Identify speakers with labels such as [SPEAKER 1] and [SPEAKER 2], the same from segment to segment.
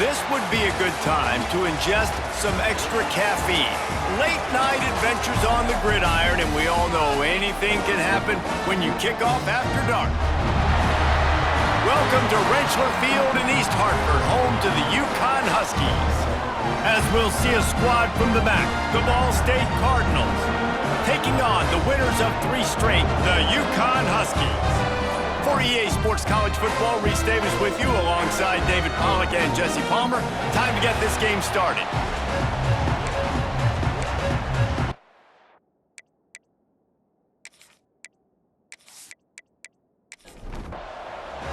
[SPEAKER 1] This would be a good time to ingest some extra caffeine. Late night adventures on the gridiron, and we all know anything can happen when you kick off after dark. Welcome to Rentschler Field in East Hartford, home to the UCONN Huskies. As we'll see a squad from the back, the Ball State Cardinals, taking on the winners of 3 straight, the UCONN Huskies. For EA Sports College Football, Reese Davis with you alongside David Pollack and Jesse Palmer. Time to get this game started.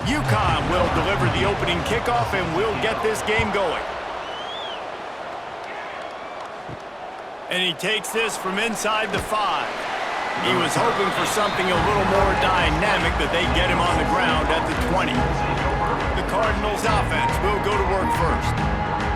[SPEAKER 1] UConn will deliver the opening kickoff and we'll get this game going. And he takes this from inside the 5. He was hoping for something a little more dynamic, but they get him on the ground at the 20. The Cardinals offense will go to work first.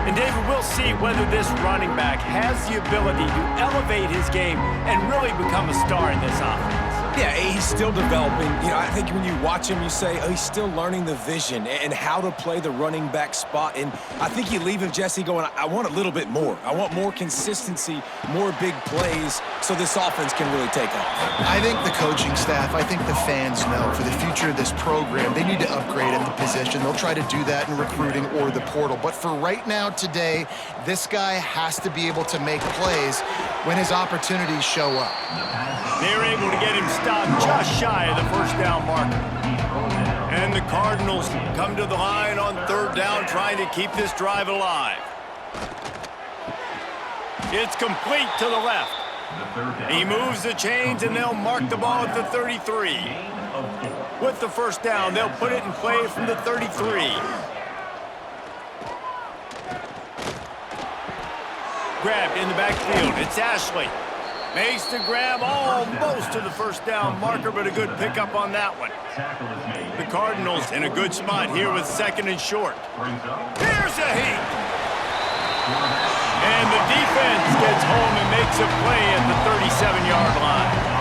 [SPEAKER 1] And David, we'll see whether this running back has the ability to elevate his game and really become a star in this offense.
[SPEAKER 2] Yeah, he's still developing. You know, I think when you watch him, you say, oh, he's still learning the vision and how to play the running back spot. And I think you leave him, Jesse, going, I want a little bit more. I want more consistency, more big plays, so this offense can really take off.
[SPEAKER 3] I think the coaching staff, I think the fans know for the future of this program, they need to upgrade at the position. They'll try to do that in recruiting or the portal. But for right now, today, this guy has to be able to make plays when his opportunities show up.
[SPEAKER 1] They're able to get him stopped just shy of the first down marker. And the Cardinals come to the line on 3rd down, trying to keep this drive alive. It's complete to the left. He moves the chains, and they'll mark the ball at the 33. With the first down, they'll put it in play from the 33. Grabbed in the backfield. It's Ashley. Makes the grab almost to the first down marker, but a good pickup on that one. The Cardinals in a good spot here with 2nd and short. Here's a heat. And the defense gets home and makes a play at the 37-yard line.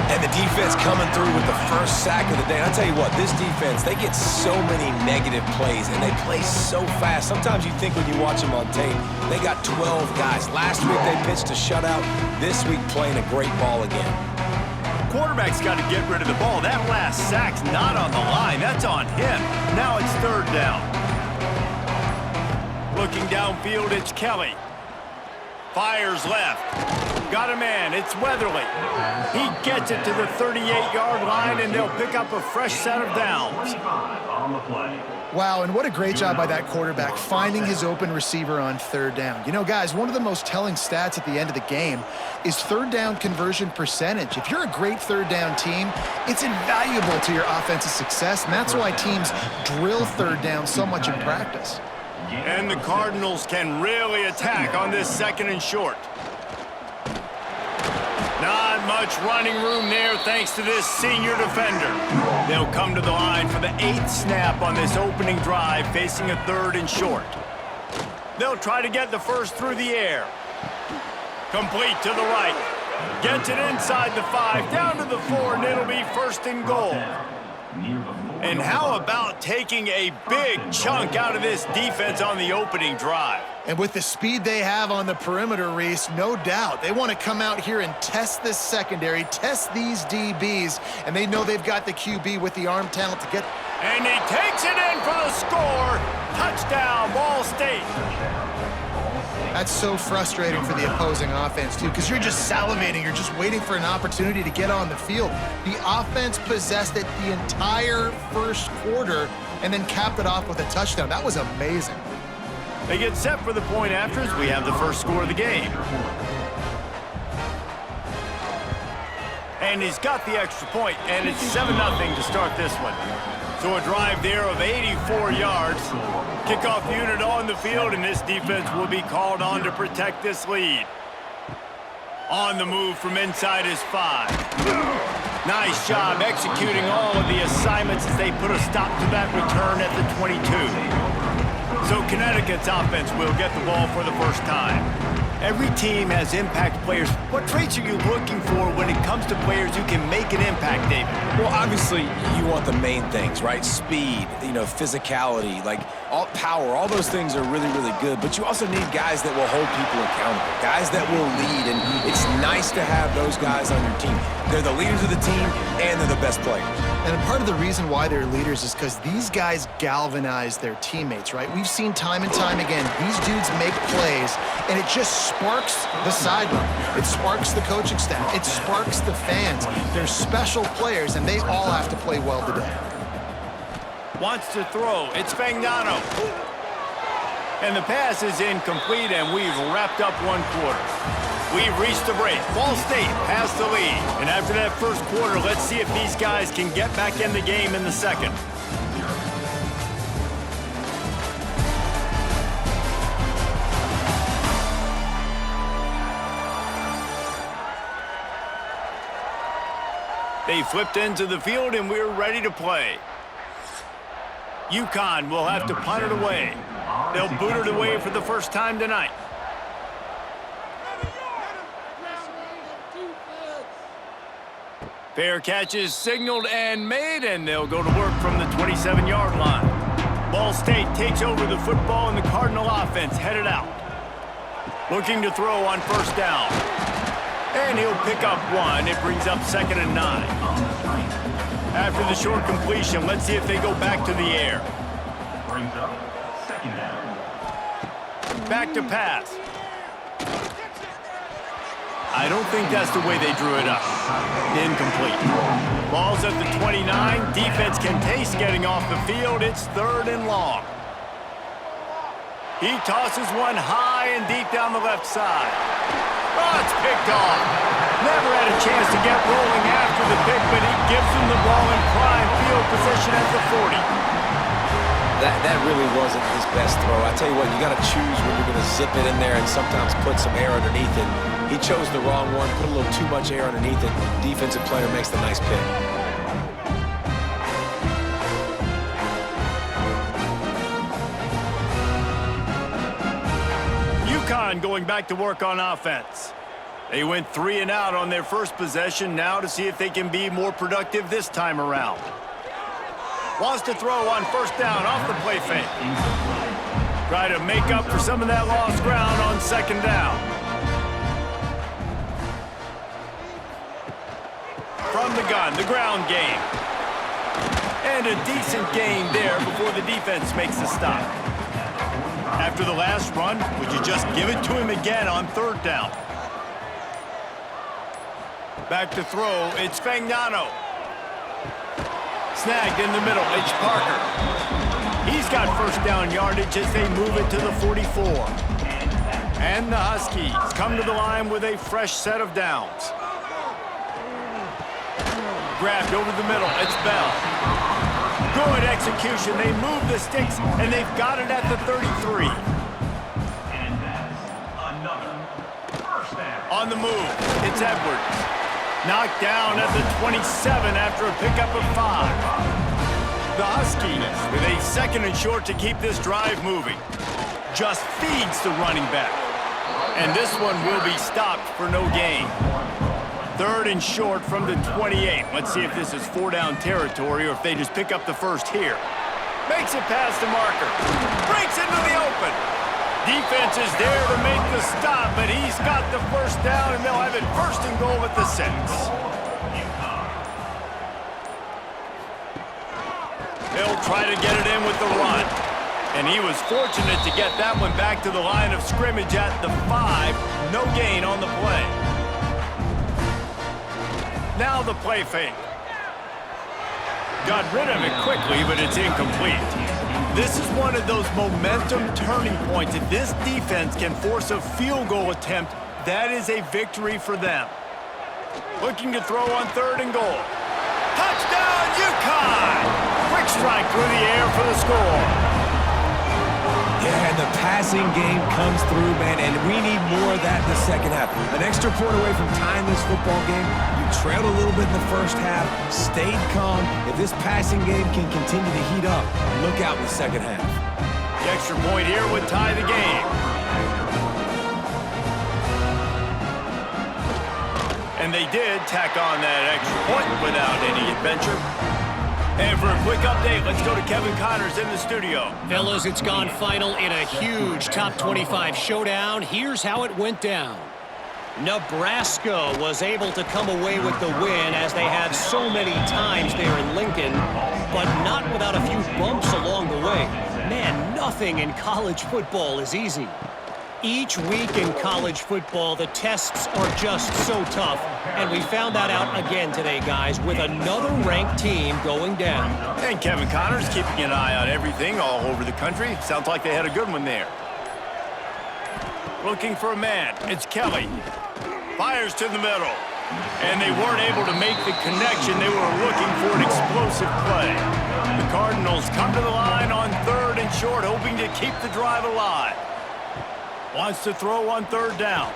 [SPEAKER 2] And the defense coming through with the first sack of the day. And I'll tell you what, this defense, they get so many negative plays, and they play so fast. Sometimes you think when you watch them on tape, they got 12 guys. Last week they pitched a shutout. This week playing a great ball again.
[SPEAKER 1] Quarterback's got to get rid of the ball. That last sack's not on the line. That's on him. Now it's 3rd down. Looking downfield, it's Kelly. Fires left. Got a man. It's Weatherly. He gets it to the 38-yard line, and they'll pick up a fresh set of downs.
[SPEAKER 3] Wow, and what a great job by that quarterback finding his open receiver on 3rd down. You know, guys, one of the most telling stats at the end of the game is 3rd down conversion percentage. If you're a great 3rd down team, it's invaluable to your offensive success, and that's why teams drill 3rd down so much in practice.
[SPEAKER 1] And the Cardinals can really attack on this 2nd and short. Not much running room there thanks to this senior defender. They'll come to the line for the 8th snap on this opening drive, facing a 3rd and short. They'll try to get the first through the air. Complete to the right. Gets it inside the 5, down to the 4, and it'll be 1st and goal. And how about taking a big chunk out of this defense on the opening drive?
[SPEAKER 3] And with the speed they have on the perimeter, Reese, no doubt they want to come out here and test this secondary, test these DBs, and they know they've got the QB with the arm talent to get.
[SPEAKER 1] And he takes it in for the score. Touchdown, Ball State.
[SPEAKER 3] That's so frustrating for the opposing offense, too, because you're just salivating. You're just waiting for an opportunity to get on the field. The offense possessed it the entire first quarter and then capped it off with a touchdown. That was amazing.
[SPEAKER 1] They get set for the point after as we have the first score of the game. And he's got the extra point, and it's 7-0 to start this one. So a drive there of 84 yards. Kickoff unit on the field, and this defense will be called on to protect this lead. On the move from inside his 5. Nice job executing all of the assignments as they put a stop to that return at the 22. So Connecticut's offense will get the ball for the first time. Every team has impact players. What traits are you looking for when it comes to players who can make an impact, David?
[SPEAKER 2] Well, obviously, you want the main things, right? Speed, physicality, like power, all those things are really, really good, but you also need guys that will hold people accountable, guys that will lead, and it's nice to have those guys on your team. They're the leaders of the team, and they're the best players.
[SPEAKER 3] And part of the reason why they're leaders is because these guys galvanize their teammates, right? We've seen time and time again, these dudes make plays, and it just sparks the sideline. It sparks the coaching staff. It sparks the fans. They're special players, and they all have to play well today.
[SPEAKER 1] Wants to throw. It's Fagnano. And the pass is incomplete, and we've wrapped up one quarter. We've reached the break. Ball State has the lead. And after that first quarter, let's see if these guys can get back in the game in the second. They flipped into the field, and we're ready to play. UCONN will have to punt it away. They'll boot it away for the first time tonight. Fair catch is signaled and made, and they'll go to work from the 27-yard line. Ball State takes over the football, and the Cardinal offense headed out. Looking to throw on first down. And he'll pick up one. It brings up 2nd and 9. After the short completion, let's see if they go back to the air.
[SPEAKER 4] Brings up 2nd down.
[SPEAKER 1] Back to pass. I don't think that's the way they drew it up. Incomplete. Ball's at the 29. Defense can taste getting off the field. It's 3rd and long. He tosses one high and deep down the left side. Oh, it's picked off. Never had a chance to get rolling after the pick, but he gives him the ball in prime field position at the 40.
[SPEAKER 2] That really wasn't his best throw. I tell you what, you got to choose when you're going to zip it in there and sometimes put some air underneath it. He chose the wrong one, put a little too much air underneath it. Defensive player makes the nice pick.
[SPEAKER 1] UConn going back to work on offense. They went 3 and out on their first possession, now to see if they can be more productive this time around. Wants to throw on first down off the play fake. Try to make up for some of that lost ground on 2nd down. From the gun, the ground game. And a decent gain there before the defense makes the stop. After the last run, would you just give it to him again on 3rd down? Back to throw, it's Fagnano. Snagged in the middle, it's Parker. He's got first down yardage as they move it to the 44. And the Huskies come to the line with a fresh set of downs. Grabbed over the middle, it's Bell. Good execution, they move the sticks, and they've got it at the 33.
[SPEAKER 4] And that's another first down.
[SPEAKER 1] On the move, it's Edwards. Knocked down at the 27 after a pickup of 5. The Huskies with a 2nd and short to keep this drive moving. Just feeds the running back. And this one will be stopped for no gain. 3rd and short from the 28. Let's see if this is 4-down territory or if they just pick up the first here. Makes it past the marker. Breaks into the open. Defense is there to make the stop, but he's got the first down, and they'll have it 1st and goal at the 6. They'll try to get it in with the run. And he was fortunate to get that one back to the line of scrimmage at the 5. No gain on the play. Now the play fake. Got rid of it quickly, but it's incomplete. This is one of those momentum turning points. If this defense can force a field goal attempt, that is a victory for them. Looking to throw on 3rd and goal. Touchdown, UConn! Quick strike through the air for the score.
[SPEAKER 2] Yeah, and the passing game comes through, man, and we need more of that in the second half. An extra point away from tying this football game. You trailed a little bit in the first half, stayed calm. If this passing game can continue to heat up, look out in the second half.
[SPEAKER 1] The extra point here would tie the game. And they did tack on that extra point without any adventure. And for a quick update, let's go to Kevin Connors in the studio.
[SPEAKER 5] Fellas, it's gone final in a huge top 25 showdown. Here's how it went down. Nebraska was able to come away with the win as they have so many times there in Lincoln, but not without a few bumps along the way. Man, nothing in college football is easy. Each week in college football, the tests are just so tough, and we found that out again today, guys, with another ranked team going down.
[SPEAKER 1] And Kevin Connors keeping an eye on everything all over the country. Sounds like they had a good one there. Looking for a man. It's Kelly. Fires to the middle. And they weren't able to make the connection. They were looking for an explosive play. The Cardinals come to the line on 3rd and short, hoping to keep the drive alive. Wants to throw on 3rd down.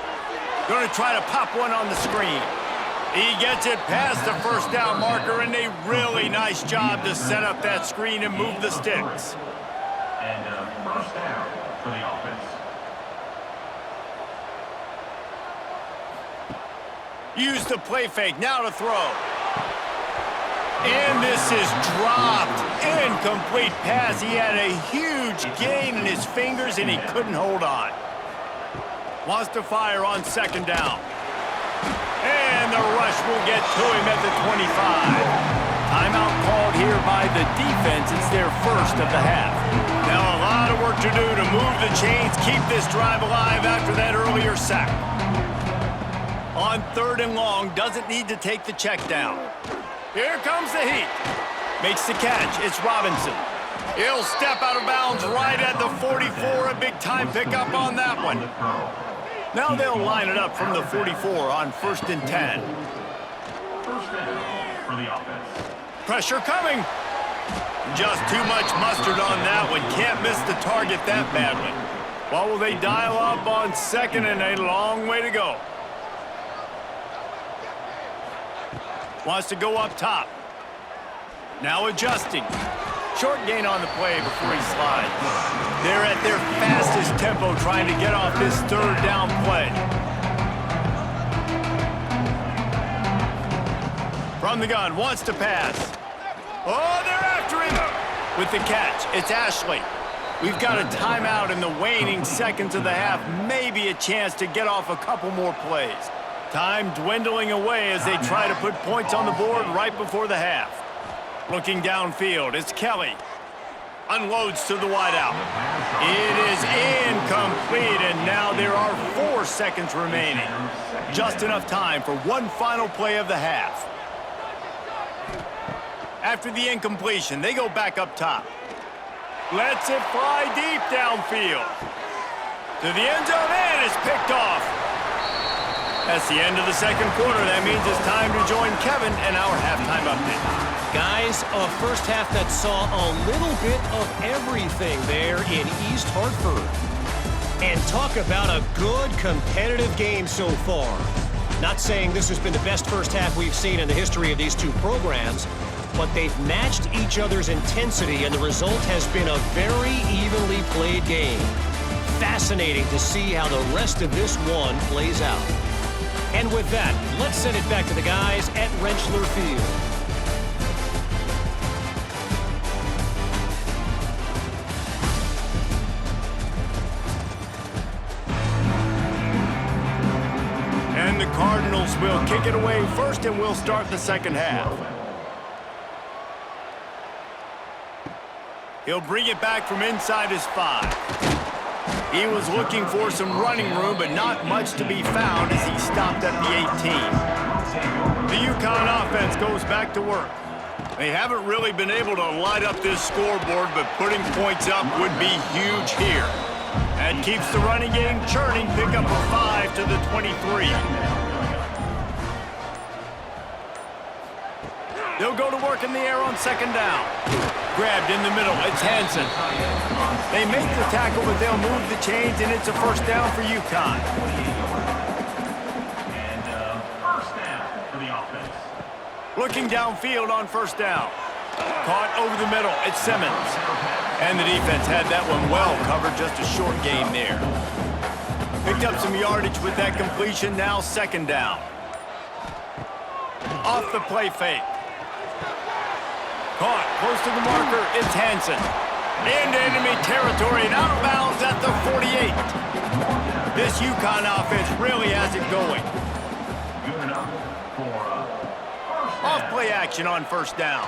[SPEAKER 1] Going to try to pop one on the screen. He gets it past the 1st down marker, and a really nice job to set up that screen and move the sticks.
[SPEAKER 4] And 1st down for the offense.
[SPEAKER 1] Use the play fake, now to throw. And this is dropped. Incomplete pass. He had a huge gain in his fingers, and he couldn't hold on. Wants to fire on 2nd down. And the rush will get to him at the 25. Timeout called here by the defense. It's their 1st of the half. Now a lot of work to do to move the chains, keep this drive alive after that earlier sack. On 3rd and long, doesn't need to take the check down. Here comes the heat. Makes the catch. It's Robinson. He'll step out of bounds right at the 44. A big-time pickup on that one. Now they'll line it up from the 44 on 1st and 10.
[SPEAKER 4] 1st down for the offense.
[SPEAKER 1] Pressure coming. Just too much mustard on that one. Can't miss the target that badly. Well, will they dial up on 2nd and a long way to go? Wants to go up top. Now adjusting. Short gain on the play before he slides. They're at their fastest tempo trying to get off this 3rd down play. From the gun, wants to pass. Oh, they're after him! With the catch, it's Ashley. We've got a timeout in the waning seconds of the half. Maybe a chance to get off a couple more plays. Time dwindling away as they try to put points on the board right before the half. Looking downfield, it's Kelly. Unloads to the wideout. It is incomplete, and now there are 4 seconds remaining. Just enough time for one final play of the half. After the incompletion, they go back up top. Lets it fly deep downfield. To the end zone, and it's picked off. That's the end of the 2nd quarter. That means it's time to join Kevin and our halftime update.
[SPEAKER 5] Guys, a first half that saw a little bit of everything there in East Hartford. And talk about a good competitive game so far. Not saying this has been the best first half we've seen in the history of these two programs, but they've matched each other's intensity, and the result has been a very evenly played game. Fascinating to see how the rest of this one plays out. And with that, let's send it back to the guys at Rentschler Field.
[SPEAKER 1] And the Cardinals will kick it away first, and we'll start the 2nd half. He'll bring it back from inside his 5. He was looking for some running room, but not much to be found as he stopped at the 18. The UConn offense goes back to work. They haven't really been able to light up this scoreboard, but putting points up would be huge here. That keeps the running game churning. Pick up a 5 to the 23. They'll go to work in the air on 2nd down. Grabbed in the middle. It's Hansen. They make the tackle, but they'll move the chains, and it's a 1st down for UConn.
[SPEAKER 4] And 1st down for the offense.
[SPEAKER 1] Looking downfield on 1st down. Caught over the middle. It's Simmons. And the defense had that one well covered. Just a short gain there. Picked up some yardage with that completion. Now 2nd down. Off the play fake. Caught close to the marker. It's Hansen. Into enemy territory and out of bounds at the 48. This UConn offense really has it going.
[SPEAKER 4] Good enough for
[SPEAKER 1] Off-play action on first down.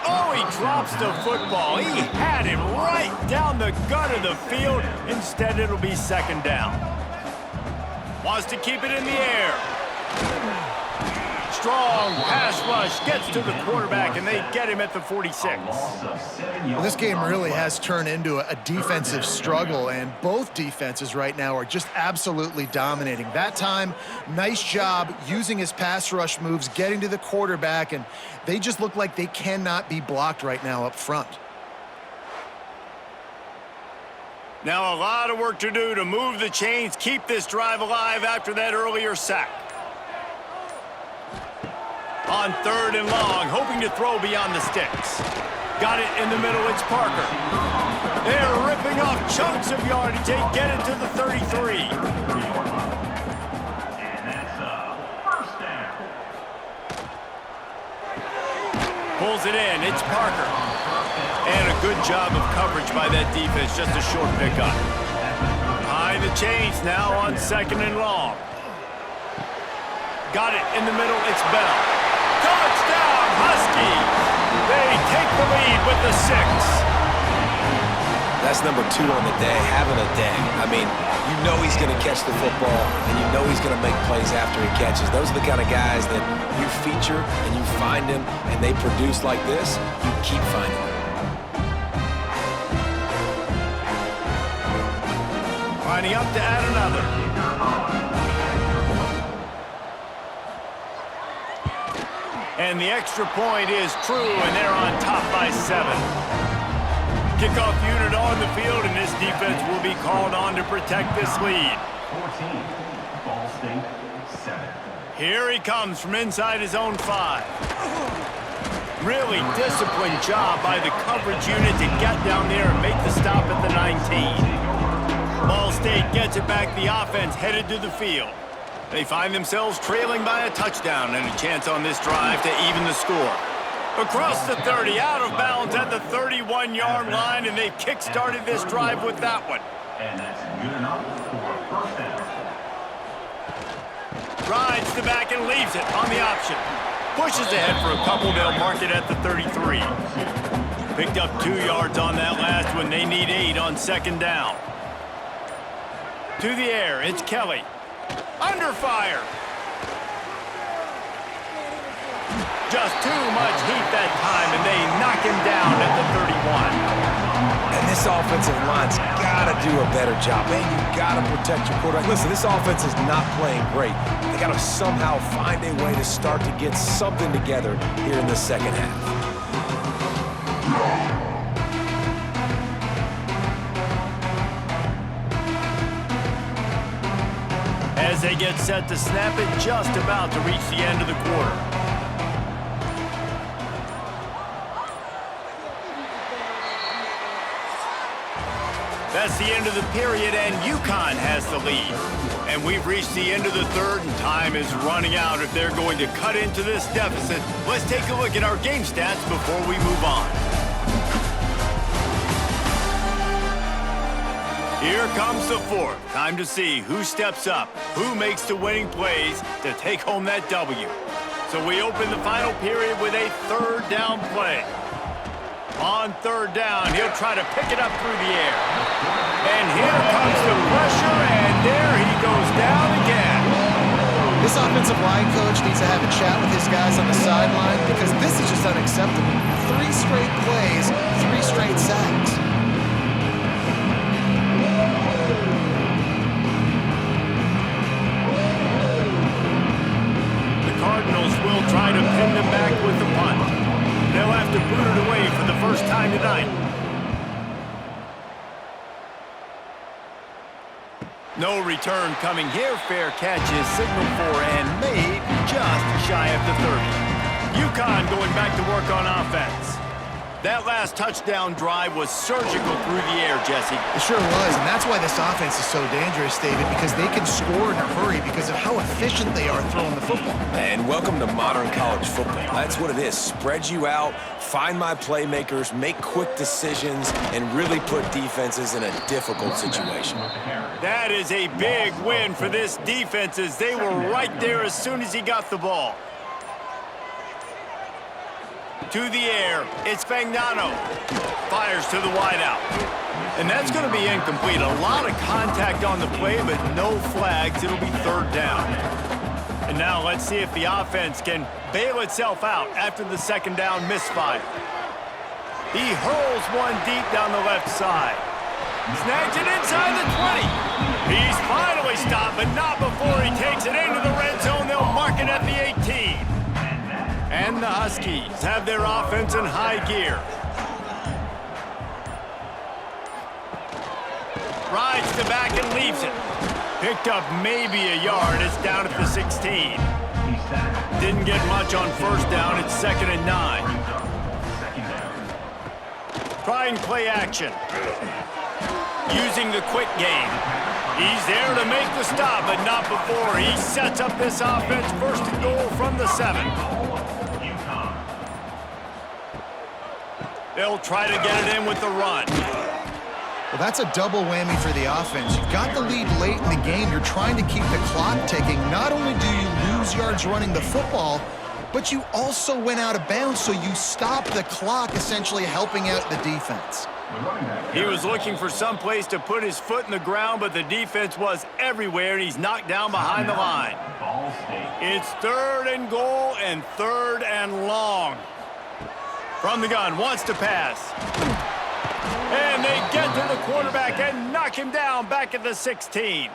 [SPEAKER 1] Oh, he drops the football. He had it right down the gut of the field. Instead, it'll be second down. Wants to keep it in the air. Strong pass rush gets to the quarterback, and they get him at the 46.
[SPEAKER 3] Well, this game really has turned into a defensive struggle, and both defenses right now are just absolutely dominating. That time, nice job using his pass rush moves, getting to the quarterback, and they just look like they cannot be blocked right now up front.
[SPEAKER 1] Now a lot of work to do to move the chains, keep this drive alive after that earlier sack. On third and long, hoping to throw beyond the sticks. Got it in the middle, it's Parker. They're ripping off chunks of yardage. They get it to the 33.
[SPEAKER 4] And that's first down.
[SPEAKER 1] Pulls it in, it's Parker. And a good job of coverage by that defense, just a short pickup. Behind the chains now on second and long. Got it in the middle, it's Bell. Touchdown, Huskies! They take the lead with the 6.
[SPEAKER 2] That's number 2 on the day, having a day. I mean, you know he's going to catch the football, and you know he's going to make plays after he catches. Those are the kind of guys that you feature and you find them, and they produce like this, you keep finding them.
[SPEAKER 1] Lining up to add another. And the extra point is true, and they're on top by 7. Kickoff unit on the field, and this defense will be called on to protect this lead.
[SPEAKER 4] 14, Ball State 7.
[SPEAKER 1] Here he comes from inside his own 5. Really disciplined job by the coverage unit to get down there and make the stop at the 19. Ball State gets it back, the offense headed to the field. They find themselves trailing by a touchdown and a chance on this drive to even the score. Across the 30, out of bounds at the 31-yard line, and they've kick-started this drive with that one.
[SPEAKER 4] And that's good enough for first down.
[SPEAKER 1] Rides the back and leaves it on the option. Pushes ahead for a couple, they'll mark it at the 33. Picked up 2 yards on that last one. They need 8 on second down. To the air, it's Kelly. Under fire. Just too much heat that time, and they knock him down at the 31.
[SPEAKER 2] And this offensive line's got to do a better job. Man, you got to protect your quarterback. Listen, this offense is not playing great. They got to somehow find a way to start to get something together here in the second half.
[SPEAKER 1] As they get set to snap it, just about to reach the end of the quarter. That's the end of the period, and UConn has the lead. And we've reached the end of the third, and time is running out if they're going to cut into this deficit. Let's take a look at our game stats before we move on. Here comes the fourth. Time to see who steps up, who makes the winning plays to take home that W. So we open the final period with a third down play. On third down, he'll try to pick it up through the air. And here comes the pressure, and there he goes down again.
[SPEAKER 3] This offensive line coach needs to have a chat with his guys on the sideline because this is just unacceptable. 3 straight plays, 3 straight sacks.
[SPEAKER 1] Cardinals will try to pin them back with the punt. They'll have to boot it away for the first time tonight. No return coming here. Fair catch is signaled for and made just shy of the 30. UConn going back to work on offense. That last touchdown drive was surgical through the air, Jesse.
[SPEAKER 3] It sure was, and that's why this offense is so dangerous, David, because they can score in a hurry because of how efficient they are throwing the football.
[SPEAKER 2] And welcome to modern college football. That's what it is. Spread you out, find my playmakers, make quick decisions, and really put defenses in a difficult situation.
[SPEAKER 1] That is a big win for this defense as they were right there as soon as he got the ball. To the air, it's Fagnano. Fires to the wideout. And that's going to be incomplete. A lot of contact on the play, but no flags. It'll be third down. And now let's see if the offense can bail itself out after the second down misfire. He hurls one deep down the left side. Snags it inside the 20. He's finally stopped, but not before he takes it into the red zone. They'll mark it at the 18. And the Huskies have their offense in high gear. Rides the back and leaves it. Picked up maybe a yard. It's down at the 16. Didn't get much on first down. It's 2nd and 9. Trying play action. Using the quick game. He's there to make the stop, but not before. He sets up this offense 1st and goal from the 7. They'll try to get it in with the run.
[SPEAKER 3] Well, that's a double whammy for the offense. You've got the lead late in the game. You're trying to keep the clock ticking. Not only do you lose yards running the football, but you also went out of bounds, so you stop the clock, essentially helping out the defense.
[SPEAKER 1] He was looking for some place to put his foot in the ground, but the defense was everywhere, and he's knocked down behind the line. It's 3rd and goal and 3rd and long. From the gun, wants to pass. And they get to the quarterback and knock him down back at the 16.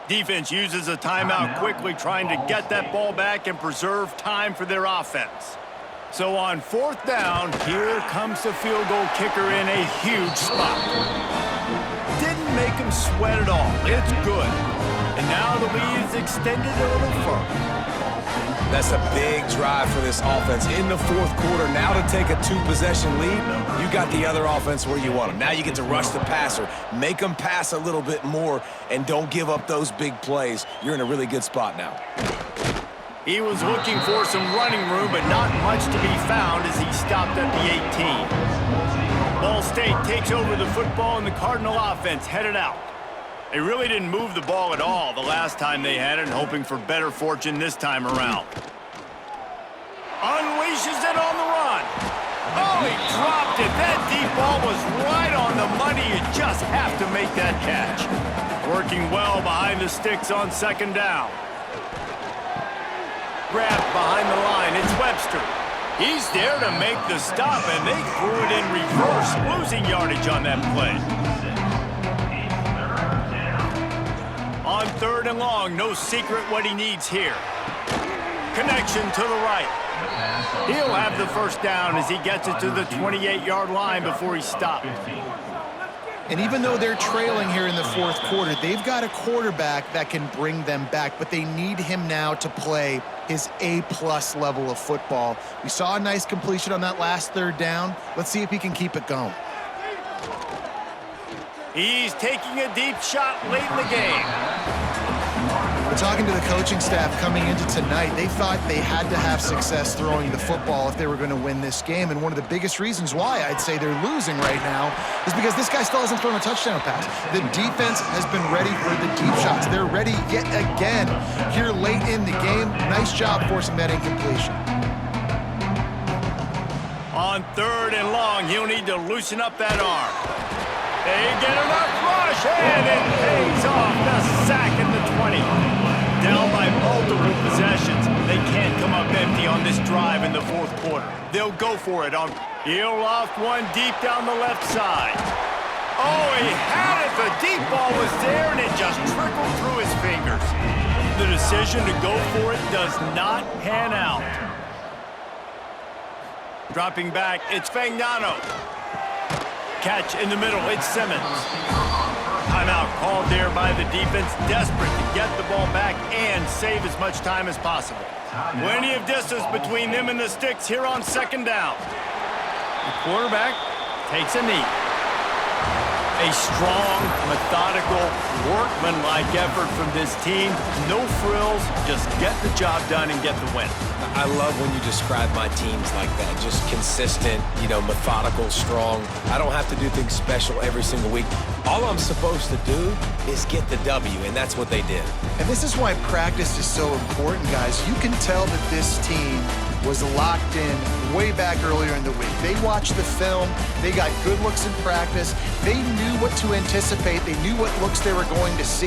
[SPEAKER 1] Defense uses a timeout quickly, trying to get that ball back and preserve time for their offense. So on 4th down, here comes the field goal kicker in a huge spot. Didn't make him sweat at all. It's good. And now the lead is extended a little further.
[SPEAKER 2] That's a big drive for this offense in the 4th quarter. Now to take a 2-possession lead, you got the other offense where you want them. Now you get to rush the passer, make them pass a little bit more, and don't give up those big plays. You're in a really good spot now.
[SPEAKER 1] He was looking for some running room, but not much to be found as he stopped at the 18. Ball State takes over the football, and the Cardinal offense headed out. They really didn't move the ball at all the last time they had it, hoping for better fortune this time around. Unleashes it on the run. Oh, he dropped it. That deep ball was right on the money. You just have to make that catch. Working well behind the sticks on 2nd down. Grabbed behind the line. It's Webster. He's there to make the stop, and they threw it in reverse, losing yardage on that play. On 3rd and long, no secret what he needs here. Connection to the right. He'll have the first down as he gets it to the 28-yard line before he stopped.
[SPEAKER 3] And even though they're trailing here in the 4th quarter, they've got a quarterback that can bring them back, but they need him now to play his A-plus level of football. We saw a nice completion on that last 3rd down. Let's see if he can keep it going.
[SPEAKER 1] He's taking a deep shot late in the game.
[SPEAKER 3] We're talking to the coaching staff coming into tonight. They thought they had to have success throwing the football if they were going to win this game. And one of the biggest reasons why I'd say they're losing right now is because this guy still hasn't thrown a touchdown pass. The defense has been ready for the deep shots. They're ready yet again here late in the game. Nice job forcing that incompletion.
[SPEAKER 1] On 3rd and long, he'll need to loosen up that arm. They get enough rush, and it pays off. The sack at the 20. Down by multiple possessions. They can't come up empty on this drive in the 4th quarter. They'll go for it on. He'll loft one deep down the left side. Oh, he had it. The deep ball was there, and it just trickled through his fingers. The decision to go for it does not pan out. Dropping back, it's Fagnano. Catch in the middle, it's Simmons. Timeout called there by the defense, desperate to get the ball back and save as much time as possible. Plenty of distance between them and the sticks here on 2nd down. The quarterback takes a knee. A strong, methodical, workman-like effort from this team. No frills, just get the job done and get the win.
[SPEAKER 2] I love when you describe my teams like that. Just consistent, methodical, strong. I don't have to do things special every single week. All I'm supposed to do is get the W, and that's what they did.
[SPEAKER 3] And this is why practice is so important, guys. You can tell that this team was locked in way back earlier in the week. They watched the film. They got good looks in practice. They knew what to anticipate. They knew what looks they were going to see.